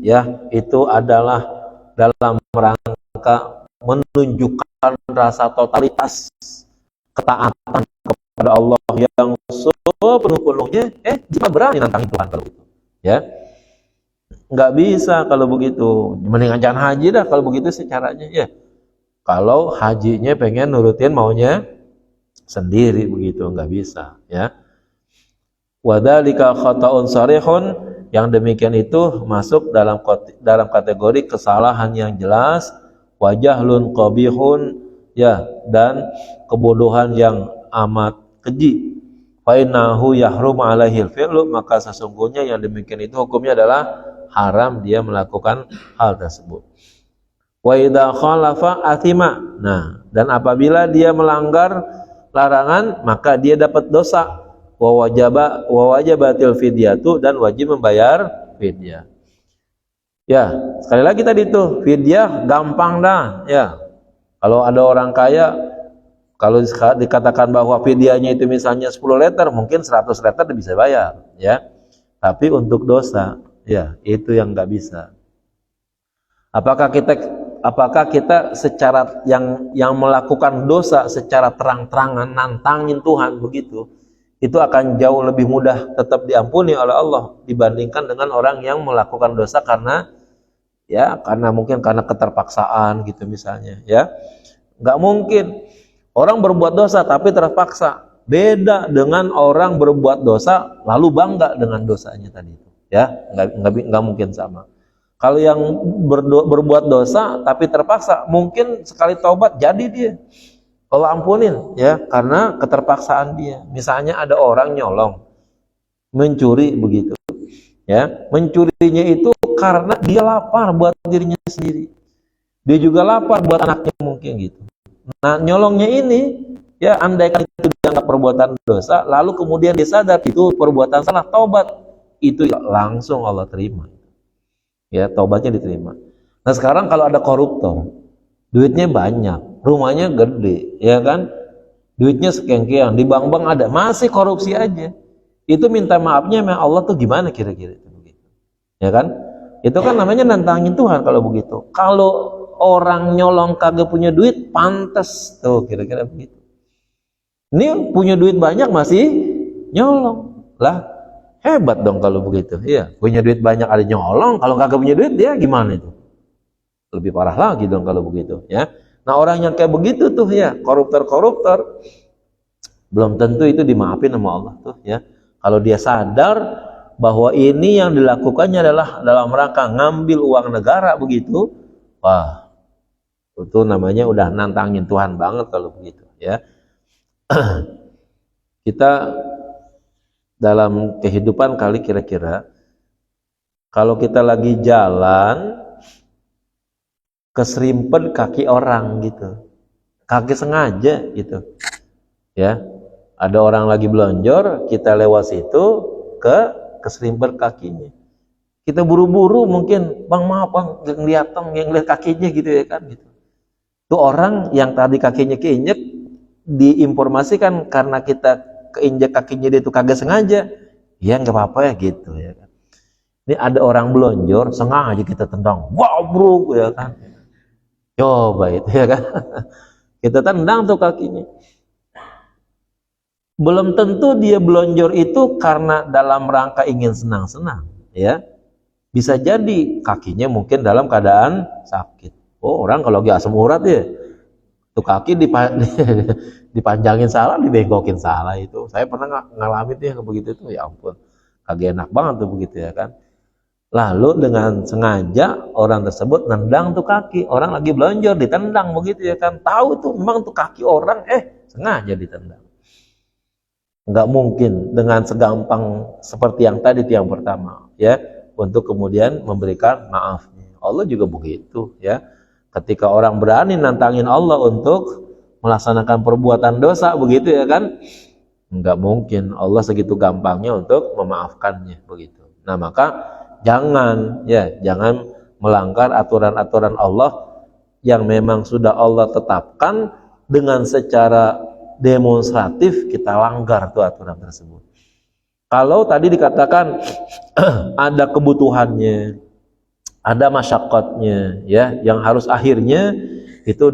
ya itu adalah dalam rangka menunjukkan rasa totalitas ketaatan kepada Allah yang sepenuh-penuhnya, kita berani nantang Tuhan kalau itu, ya nggak bisa kalau begitu. Mendingan jangan haji dah kalau begitu sih caranya ya. Kalau hajinya pengen nurutin maunya sendiri begitu, nggak bisa ya. Wadzalika khata'un sarihun, yang demikian itu masuk dalam kategori kesalahan yang jelas, wajahlun qabihun, ya, dan kebodohan yang amat keji. Fa innahu yahrum alaihil fi'lu, maka sesungguhnya yang demikian itu hukumnya adalah haram dia melakukan hal tersebut. Wa idza khalafa athima, nah dan apabila dia melanggar larangan maka dia dapat dosa. Wa wajabatil fidyatu, dan wajib membayar fidyah. Ya, sekali lagi tadi itu fidyah gampang dah ya. Kalau ada orang kaya, kalau dikatakan bahwa fidyahnya itu misalnya 10 liter, mungkin 100 liter bisa bayar ya. Tapi untuk dosa ya itu yang nggak bisa. Apakah kita secara yang melakukan dosa secara terang-terangan nantangin Tuhan begitu, itu akan jauh lebih mudah tetap diampuni oleh Allah dibandingkan dengan orang yang melakukan dosa karena mungkin karena keterpaksaan gitu misalnya ya. Nggak mungkin orang berbuat dosa tapi terpaksa, beda dengan orang berbuat dosa lalu bangga dengan dosanya tadi itu ya. Nggak mungkin sama. Kalau yang berbuat dosa tapi terpaksa, mungkin sekali taubat jadi dia Allah ampunin ya, karena keterpaksaan dia. Misalnya ada orang nyolong, mencuri begitu ya, mencurinya itu karena dia lapar buat dirinya sendiri, dia juga lapar buat anaknya mungkin gitu. Nah nyolongnya ini ya, andaikan itu dianggap perbuatan dosa, lalu kemudian dia sadar itu perbuatan salah, taubat, itu langsung Allah terima ya, taubatnya diterima. Nah sekarang kalau ada koruptor, duitnya banyak, rumahnya gede ya kan, duitnya sekian-kian, di bank-bank ada, masih korupsi aja, itu minta maafnya sama Allah tuh gimana kira-kira itu begitu ya kan? Itu kan namanya nantangin Tuhan kalau begitu. Kalau orang nyolong kagak punya duit, pantas tuh kira-kira begitu. Ini punya duit banyak masih nyolong lah, hebat dong kalau begitu. Iya, punya duit banyak ada nyolong, kalau kagak punya duit dia gimana itu? Lebih parah lagi dong kalau begitu ya. Nah orang yang kayak begitu tuh ya, koruptor belum tentu itu dimaafin sama Allah tuh ya. Kalau dia sadar bahwa ini yang dilakukannya adalah dalam rangka ngambil uang negara begitu, wah itu namanya udah nantangin Tuhan banget kalau begitu ya. Kita dalam kehidupan kali kira-kira kalau kita lagi jalan keserimpet kaki orang gitu, kaki sengaja gitu ya, ada orang lagi belonjor, kita lewat situ keserimpet kakinya, kita buru-buru mungkin, bang maaf bang, yang lihat kakinya gitu ya kan gitu. Itu orang yang tadi kakinya keinjek, diinformasikan karena kita keinjek kakinya dia itu kagak sengaja, ya nggak apa-apa ya gitu ya kan. Ini ada orang belonjor sengaja kita tendang, wow bro ya kan, coba itu ya kan. Kita tendang tuh kakinya, belum tentu dia belonjor itu karena dalam rangka ingin senang-senang ya, bisa jadi kakinya mungkin dalam keadaan sakit. Oh orang kalau lagi asam urat ya, tuh kaki dipanjangin salah, dibengkokin salah. Itu saya pernah ngalamin tuh yang begitu tuh, ya ampun kagak enak banget tuh begitu ya kan. Lalu dengan sengaja orang tersebut nendang tuh kaki orang lagi belonjor, ditendang begitu ya kan, tahu tuh memang tuh kaki orang, sengaja ditendang. Nggak mungkin dengan segampang seperti yang tadi yang pertama ya, untuk kemudian memberikan maafnya. Allah juga begitu ya, ketika orang berani nantangin Allah untuk melaksanakan perbuatan dosa begitu ya kan, nggak mungkin Allah segitu gampangnya untuk memaafkannya begitu. Nah maka jangan melanggar aturan-aturan Allah yang memang sudah Allah tetapkan, dengan secara demonstratif kita langgar tuh aturan tersebut. Kalau tadi dikatakan ada kebutuhannya, ada masyarakatnya ya, yang harus akhirnya itu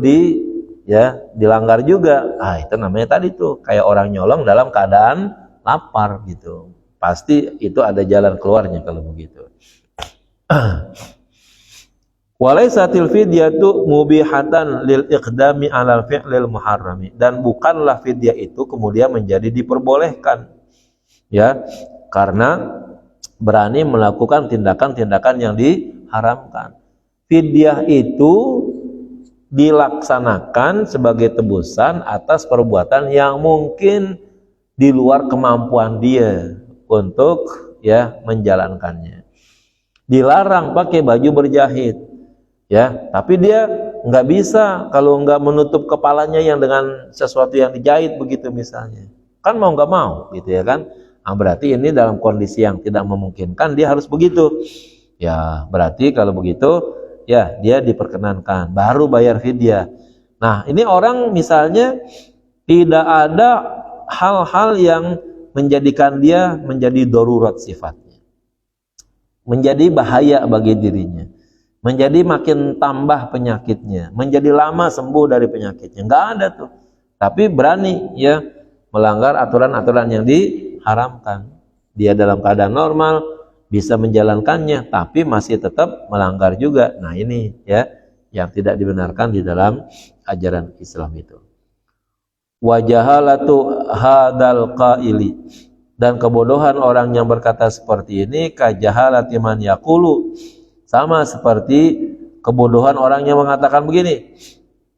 dilanggar juga. Itu namanya tadi tuh kayak orang nyolong dalam keadaan lapar gitu. Pasti itu ada jalan keluarnya kalau begitu. Walaisatil fidyatu mubihatan lil iqdami alal fi'lil muharrami, dan bukanlah fidyah itu kemudian menjadi diperbolehkan ya, karena berani melakukan tindakan-tindakan yang diharamkan. Fidyah itu dilaksanakan sebagai tebusan atas perbuatan yang mungkin di luar kemampuan dia untuk menjalankannya. Dilarang pakai baju berjahit ya, tapi dia nggak bisa kalau nggak menutup kepalanya yang dengan sesuatu yang dijahit begitu misalnya, kan mau nggak mau gitu ya kan. Berarti ini dalam kondisi yang tidak memungkinkan dia harus begitu ya, berarti kalau begitu ya dia diperkenankan baru bayar fidyah. Nah ini orang misalnya tidak ada hal-hal yang menjadikan dia menjadi darurat sifatnya, menjadi bahaya bagi dirinya, menjadi makin tambah penyakitnya, menjadi lama sembuh dari penyakitnya, nggak ada tuh. Tapi berani ya melanggar aturan-aturan yang diharamkan. Dia dalam keadaan normal bisa menjalankannya, tapi masih tetap melanggar juga. Nah ini ya yang tidak dibenarkan di dalam ajaran Islam itu. Wajahalatu hadal qaili, dan kebodohan orang yang berkata seperti ini, kajahalati man yaqulu, Sama seperti kebodohan orang yang mengatakan begini,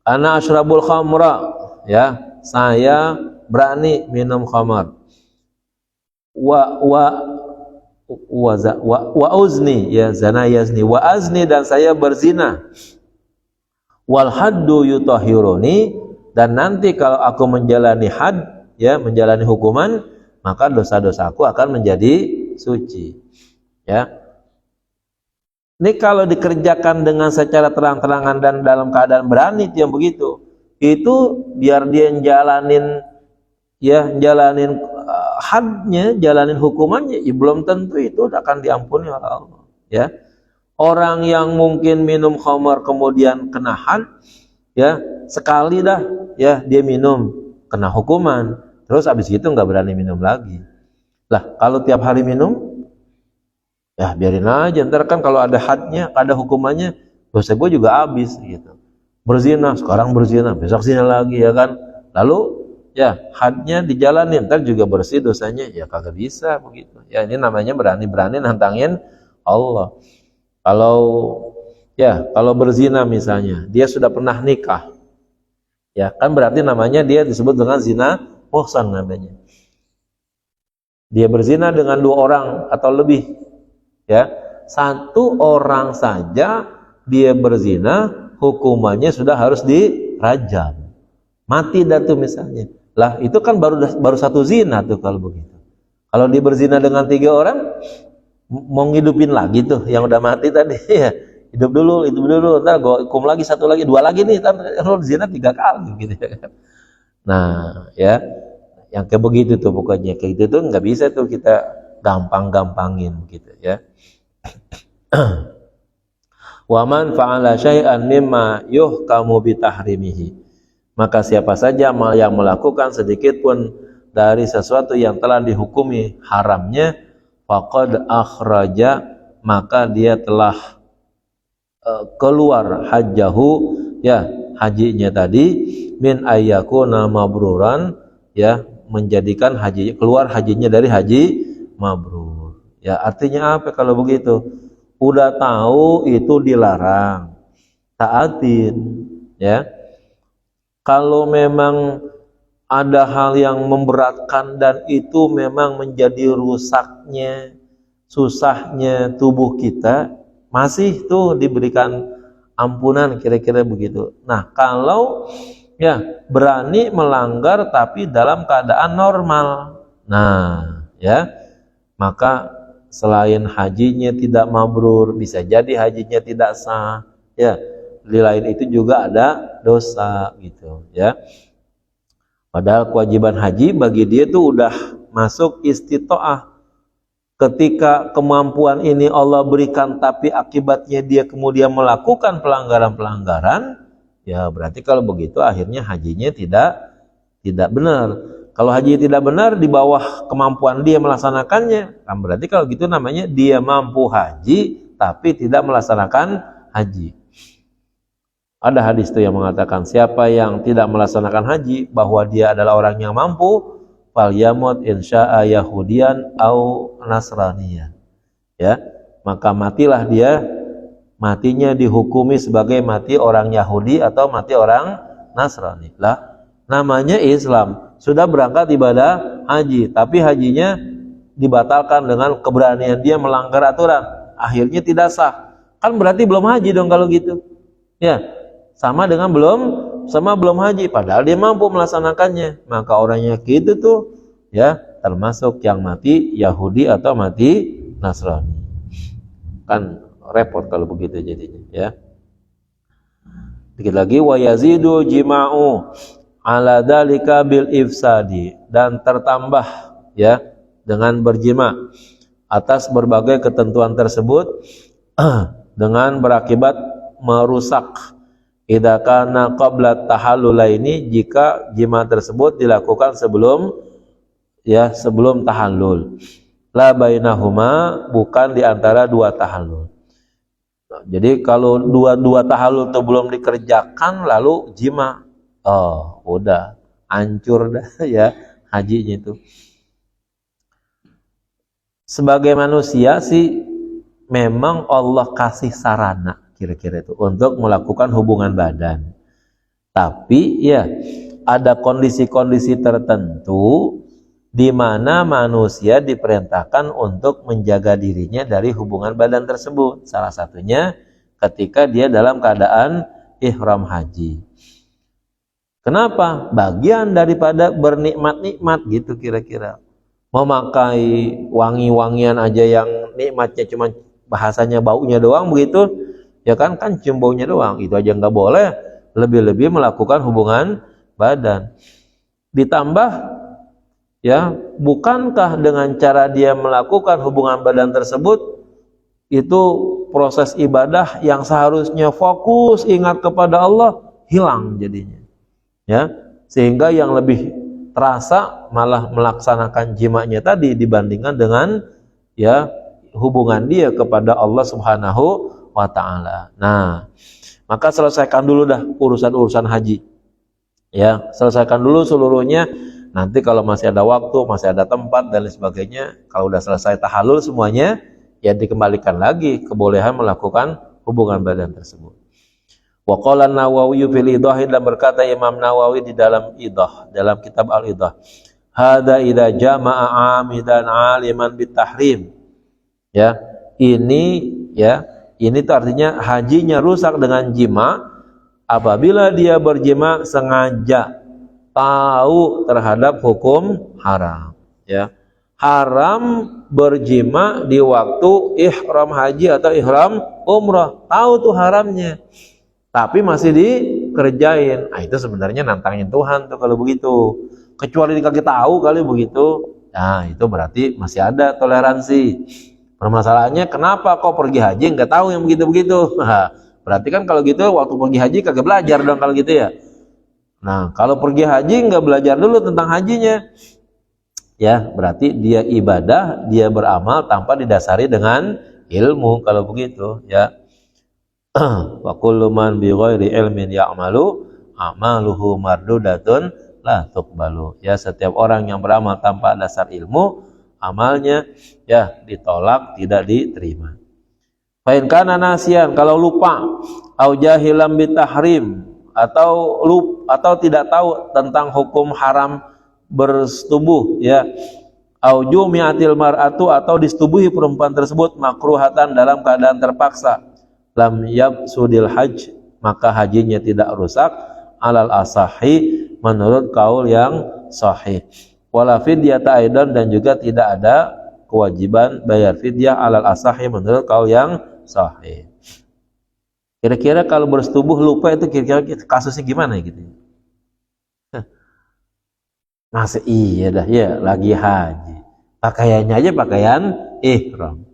ana asyrabul khamra, ya, saya berani minum khamar. Wa uzni, ya, zana yazni, wa azni, dan saya berzina. Wal haddu yutahhiruni, dan nanti kalau aku menjalani had, ya, menjalani hukuman, maka dosa-dosaku akan menjadi suci. Ya. Ini kalau dikerjakan dengan secara terang-terangan dan dalam keadaan berani yang begitu, itu biar dia jalanin, ya, jalanin hadnya, jalanin hukumannya, ya, belum tentu itu akan diampuni oleh Allah. Ya, orang yang mungkin minum khamar kemudian kena had, ya, sekali dah, ya, dia minum kena hukuman, terus habis itu nggak berani minum lagi. Lah, kalau tiap hari minum, ya biarin aja, ntar kan kalau ada hadnya, ada hukumannya, dosa gue juga habis gitu. Berzina, sekarang berzina, besok zina lagi, ya kan. Lalu ya hadnya dijalanin, ntar juga bersih dosanya, ya kagak bisa begitu. Ya ini namanya berani-berani nantangin Allah. Kalau berzina misalnya, dia sudah pernah nikah, ya kan berarti namanya dia disebut dengan zina muhsan namanya. Dia berzina dengan 2 orang atau lebih, ya, 1 orang saja dia berzina, hukumannya sudah harus dirajam, mati dah tuh misalnya. Lah itu kan baru 1 zina tuh kalau begitu. Kalau dia berzina dengan 3 orang, mau ngidupin lagi tuh yang udah mati tadi, ya, hidup dulu, ntar gue hukum lagi 1 lagi, 2 lagi nih, ntar lo zina 3 kali gitu ya. Nah, ya, yang kayak begitu tuh pokoknya, kayak gitu tuh nggak bisa tuh kita gampang-gampangin gitu, ya. Wa man fa'ala syai'an mimma yuhkamu bitahrimihi, maka siapa saja yang melakukan sedikit pun dari sesuatu yang telah dihukumi haramnya, faqad akhraja, maka dia telah keluar hajjahu, ya, hajinya tadi, min ayyakuna mabruran, ya, menjadikan haji, keluar hajinya dari haji mabrur. Ya, artinya apa kalau begitu? Udah tahu itu dilarang, taatin, ya. Kalau memang ada hal yang memberatkan dan itu memang menjadi rusaknya, susahnya tubuh kita, masih tuh diberikan ampunan, kira-kira begitu. Nah, kalau ya berani melanggar tapi dalam keadaan normal, nah, ya, maka selain hajinya tidak mabrur, bisa jadi hajinya tidak sah, ya, di lain itu juga ada dosa gitu, ya. Padahal kewajiban haji bagi dia itu udah masuk istitoah. Ketika kemampuan ini Allah berikan tapi akibatnya dia kemudian melakukan pelanggaran-pelanggaran, ya berarti kalau begitu akhirnya hajinya tidak benar. Kalau haji tidak benar di bawah kemampuan dia melaksanakannya, kan berarti kalau gitu namanya dia mampu haji tapi tidak melaksanakan haji. Ada hadis itu yang mengatakan siapa yang tidak melaksanakan haji, bahwa dia adalah orang yang mampu, fal yamut insya'a yahudian au nasraniyan, ya, maka matilah dia, matinya dihukumi sebagai mati orang Yahudi atau mati orang Nasrani. Lah, namanya Islam, sudah berangkat ibadah haji, tapi hajinya dibatalkan dengan keberanian dia melanggar aturan, akhirnya tidak sah. Kan berarti belum haji dong kalau gitu, ya. Sama belum haji, padahal dia mampu melaksanakannya. Maka orangnya gitu tuh, ya, termasuk yang mati Yahudi atau mati Nasrani. Kan repot kalau begitu jadinya, ya. Dikit lagi, wa yazidu jima'u ala dzalika bil ifsadi, dan tertambah, ya, dengan berjima atas berbagai ketentuan tersebut dengan berakibat merusak. Idza kana qabla tahallulaini, jika jima tersebut dilakukan sebelum tahallul. La bainahuma, bukan di antara 2 tahallul. Nah, jadi kalau dua tahallul itu belum dikerjakan lalu jima, oh udah hancur dah, ya, hajinya itu. Sebagai manusia sih memang Allah kasih sarana kira-kira itu untuk melakukan hubungan badan. Tapi ya ada kondisi-kondisi tertentu di mana manusia diperintahkan untuk menjaga dirinya dari hubungan badan tersebut. Salah satunya ketika dia dalam keadaan ihram haji. Kenapa? Bagian daripada bernikmat-nikmat gitu kira-kira. Memakai wangi-wangian aja yang nikmatnya cuma bahasanya baunya doang begitu, ya kan cium baunya doang, itu aja nggak boleh. Lebih-lebih melakukan hubungan badan. Ditambah ya, bukankah dengan cara dia melakukan hubungan badan tersebut itu proses ibadah yang seharusnya fokus ingat kepada Allah hilang jadinya. Ya, sehingga yang lebih terasa malah melaksanakan jimaknya tadi dibandingkan dengan ya hubungan dia kepada Allah Subhanahu wa taala. Nah, maka selesaikan dulu dah urusan-urusan haji. Ya, selesaikan dulu seluruhnya. Nanti kalau masih ada waktu, masih ada tempat dan lain sebagainya, kalau udah selesai tahallul semuanya, ya dikembalikan lagi kebolehan melakukan hubungan badan tersebut. Wa qala Nawawi fil Idah, dan berkata Imam Nawawi di dalam Idah, dalam kitab Al-Idah, hada idza jama'a amidan aliman bitahrim. Ya, ini tuh artinya hajinya rusak dengan jima apabila dia berjima sengaja tahu terhadap hukum haram. Ya, haram berjima di waktu ihram haji atau ihram umrah, tahu tuh haramnya, tapi masih dikerjain. Nah, itu sebenarnya nantangin Tuhan tuh kalau begitu. Kecuali dikasih tahu kali begitu. Nah, itu berarti masih ada toleransi. Permasalahannya kenapa kok pergi haji nggak tahu yang begitu-begitu? Nah, berarti kan kalau gitu waktu pergi haji kagak belajar dong kalau gitu ya. Nah, kalau pergi haji nggak belajar dulu tentang hajinya, ya berarti dia ibadah, dia beramal tanpa didasari dengan ilmu kalau begitu ya. Wa kullu man bi ghairi ilmin ya'malu amaluhu mardudatun la tuqbalu. Ya, setiap orang yang beramal tanpa dasar ilmu, amalnya ya ditolak, tidak diterima. Fa in kana nasiyan, kalau lupa, au jahilam bitahrim, atau tidak tahu tentang hukum haram bersetubuh ya, au jumi'atil mar'atu, atau disetubuhi perempuan tersebut makruhatan dalam keadaan terpaksa, lam yabsudil hajj, maka hajinya tidak rusak, alal asahi, menurut kaul yang sahih. Wala fidyata aidan, dan juga tidak ada kewajiban bayar fidyah alal asahi, menurut kaul yang sahih. Kira-kira kalau bersetubuh lupa itu kira-kira kasusnya gimana gitu? Masa iya dah ya lagi haji, pakaiannya aja pakaian ihram,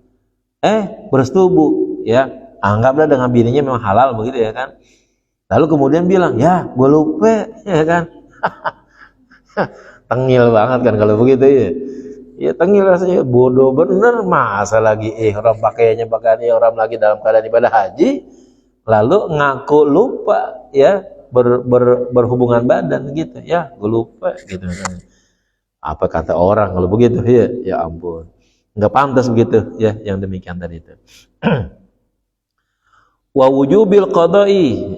bersetubuh ya, anggaplah dengan bininya memang halal begitu ya kan, lalu kemudian bilang ya gue lupa ya kan. Tengil banget kan kalau begitu ya. Ya tengil rasanya, bodoh bener, masa lagi ihram pakaiannya pakaian ihram lagi dalam keadaan ibadah haji, lalu ngaku lupa ya berhubungan badan gitu ya, gue lupa gitu. Apa kata orang kalau begitu ya? Ya ampun, nggak pantas begitu ya yang demikian tadi itu. Wa wujubil qada'i,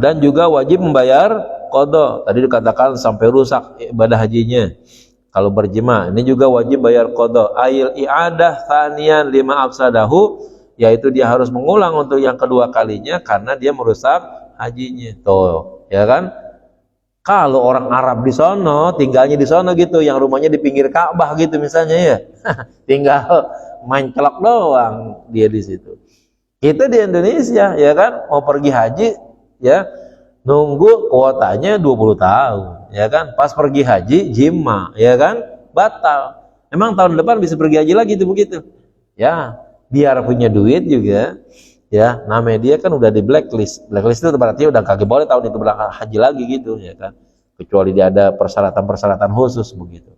dan juga wajib membayar qada. Tadi dikatakan sampai rusak ibadah hajinya kalau berjima, ini juga wajib bayar qada. Ail i'adah tsaniyan lima afsadahu, yaitu dia harus mengulang untuk yang kedua kalinya karena dia merusak hajinya. Tuh, ya kan? Kalau orang Arab di sono, tinggalnya di sono gitu, yang rumahnya di pinggir Ka'bah gitu misalnya ya, tinggal main celok doang dia di situ. Kita di Indonesia, ya kan, mau pergi haji, ya, nunggu kuotanya 20 tahun, ya kan, pas pergi haji, jima, ya kan, batal. Emang tahun depan bisa pergi haji lagi tuh begitu. Ya, biar punya duit juga, ya, namanya dia kan udah di blacklist. Blacklist itu berarti udah kagak boleh tahun itu berangkat haji lagi gitu, ya kan, kecuali dia ada persyaratan-persyaratan khusus begitu.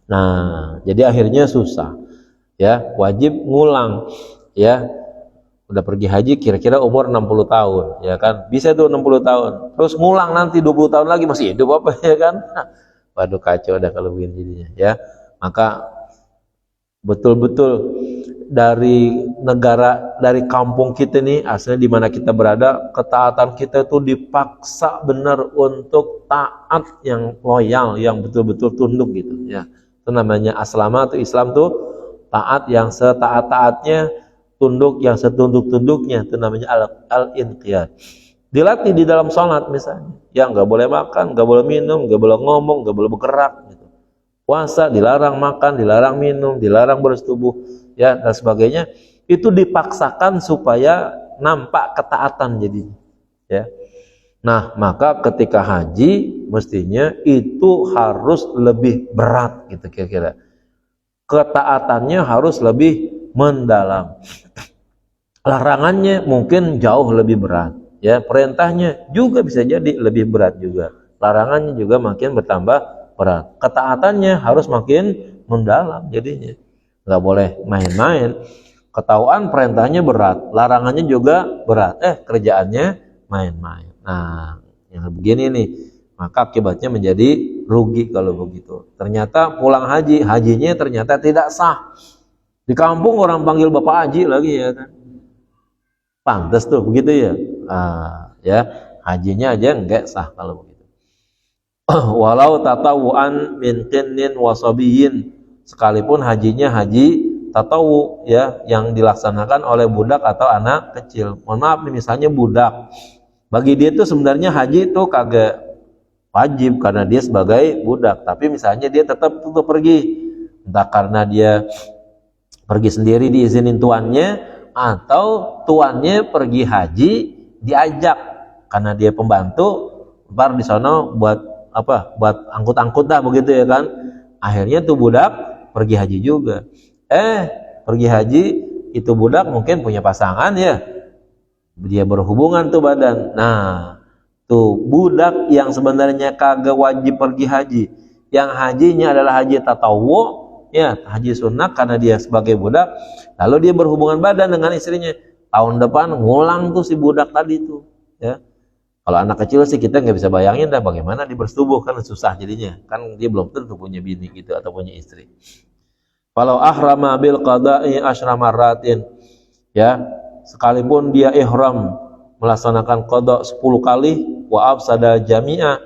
Nah, jadi akhirnya susah, ya, wajib ngulang, ya. Udah pergi haji kira-kira umur 60 tahun, ya kan, bisa tuh 60 tahun, terus ngulang nanti 20 tahun lagi masih hidup apa, ya kan. Waduh kacau dah kalau begini jadinya, ya. Maka betul-betul dari negara, dari kampung kita nih, aslinya di mana kita berada, ketaatan kita itu dipaksa benar untuk taat yang loyal, yang betul-betul tunduk gitu ya. Itu namanya aslama atau Islam tuh taat yang setaat-taatnya, tunduk yang setunduk-tunduknya, itu namanya al-inqiyad. Dilatih di dalam sholat misalnya, ya nggak boleh makan, nggak boleh minum, nggak boleh ngomong, nggak boleh bergerak gitu. Puasa dilarang makan, dilarang minum, dilarang bersetubuh, ya dan sebagainya. Itu dipaksakan supaya nampak ketaatan jadinya, ya. Nah, maka ketika haji mestinya itu harus lebih berat gitu kira-kira. Ketaatannya harus lebih mendalam. Larangannya mungkin jauh lebih berat, ya. Perintahnya juga bisa jadi lebih berat juga. Larangannya juga makin bertambah berat. Ketaatannya harus makin mendalam jadinya. Nggak boleh main-main. Ketahuan perintahnya berat, larangannya juga berat. Kerjaannya main-main. Nah, yang begini nih, maka akibatnya menjadi rugi kalau begitu. Ternyata pulang haji, hajinya ternyata tidak sah. Di kampung orang panggil bapak haji lagi ya kan. Pantes tuh begitu ya. Ya, hajinya aja enggak sah kalau begitu. Walau tatawuan min qinnin wasabiyin, sekalipun hajinya haji tatawu ya, yang dilaksanakan oleh budak atau anak kecil. Mohon maaf nih, misalnya budak, bagi dia itu sebenarnya haji itu kagak wajib karena dia sebagai budak, tapi misalnya dia tetap pergi, entah karena dia pergi sendiri diizinin tuannya, atau tuannya pergi haji diajak karena dia pembantu, ntar di sana buat apa, buat angkut-angkut dah begitu ya kan. Akhirnya tuh budak pergi haji juga. Pergi haji itu budak mungkin punya pasangan ya, dia berhubungan tuh badan. Nah, tuh budak yang sebenarnya kagak wajib pergi haji, yang hajinya adalah haji tatawu ya, haji sunnah karena dia sebagai budak, lalu dia berhubungan badan dengan istrinya. Tahun depan ngulang tuh si budak tadi tuh ya. Kalau anak kecil sih kita nggak bisa bayangin dah bagaimana dia bersetubuh, kan susah jadinya, kan dia belum tentu punya bini gitu atau punya istri. Kalau ahrama bil qada'i asyra marratin, ya, sekalipun dia ihram melaksanakan qada 10 kali, wa afsada jami'a,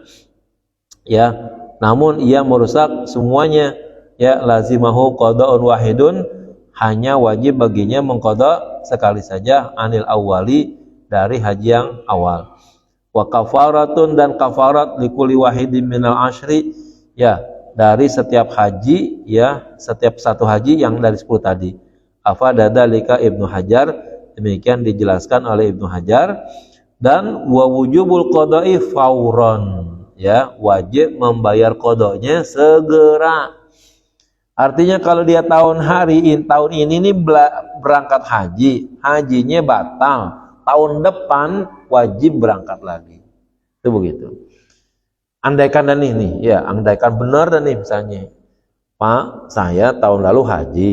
ya, namun ia merusak semuanya, ya, lazimahu qada'un wahidun, hanya wajib baginya mengqada sekali saja, anil awwali, dari haji yang awal. Wa kafaratun, dan kafarat likulli wahidin minal asyri, ya, dari setiap haji, ya, setiap satu haji yang dari 10 tadi. Afadadzalika Ibnu Hajar, demikian dijelaskan oleh Ibnu Hajar. Dan wa wujubul qada'i fauron, ya, wajib membayar qadanya segera. Artinya kalau dia tahun ini nih berangkat haji, hajinya batal, tahun depan wajib berangkat lagi. Itu begitu. Andaikan dan ini, ya, andaikan benar dan nih misalnya, Pak, saya tahun lalu haji.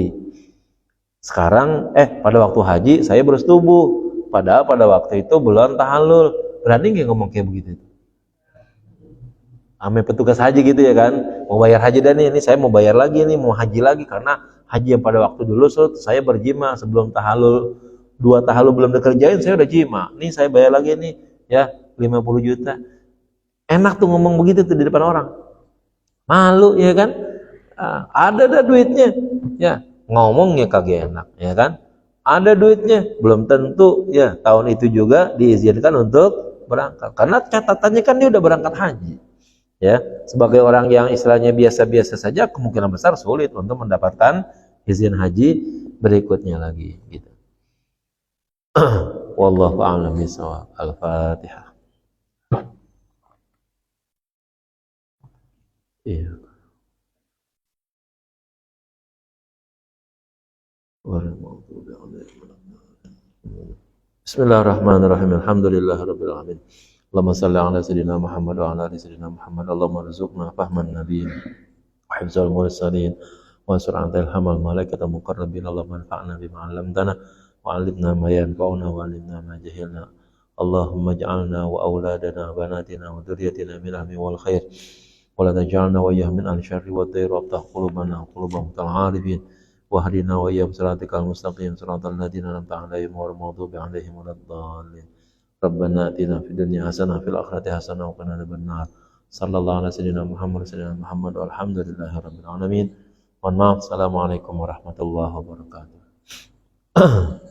Sekarang pada waktu haji saya bersetubuh, padahal pada waktu itu belum tahallul. Berani nggak ngomong kayak begitu? Ame petugas haji gitu ya kan, mau bayar haji dan ini saya mau bayar lagi nih, mau haji lagi karena haji yang pada waktu dulu saya berjima sebelum tahallul, 2 tahallul belum dikerjain saya udah jima. Nih saya bayar lagi nih, ya, 50 juta. Enak tuh ngomong begitu tuh di depan orang. Malu ya kan? Ada dah duitnya. Ya, ngomongnya kagak enak, ya kan? Ada duitnya, belum tentu ya tahun itu juga diizinkan untuk berangkat. Karena catatannya kan dia udah berangkat haji. Ya, sebagai orang yang istilahnya biasa-biasa saja, kemungkinan besar sulit untuk mendapatkan izin haji berikutnya lagi gitu. Wallahu a'lam bishawab. Al-Fatihah. Iya. Bismillahirrahmanirrahim. Alhamdulillahirabbil alamin. Allahumma shalli ala sayyidina Muhammad wa ala ali sayyidina Muhammad. Allahumma rzuqna fahman nabiyyin wa hifdzal mursalin wa sur'atal hamal malaikatal muqarrabin. Allahumma anfa'na bima 'allamtana wa 'allimna ma yanfa'una wa 'allimna ma jahilna. Allahumma ij'alna wa auladana wa banatina wa dzurriyyatina min ahli wal khair. ولا تجعلنا وإياهم من أهل الشر والضير وافتح قلوبنا وقلوب العارفين واهدنا وإياهم صراطك المستقيم صراط الذين أنعمت عليهم غير المغضوب عليهم ولا الضالين ربنا آتنا في الدنيا حسنة وفي الآخرة حسنة وقنا عذاب النار صلى الله على سيدنا محمد والحمد لله رب العالمين. Mohon maaf. Assalamualaikum warahmatullahi wabarakatuh.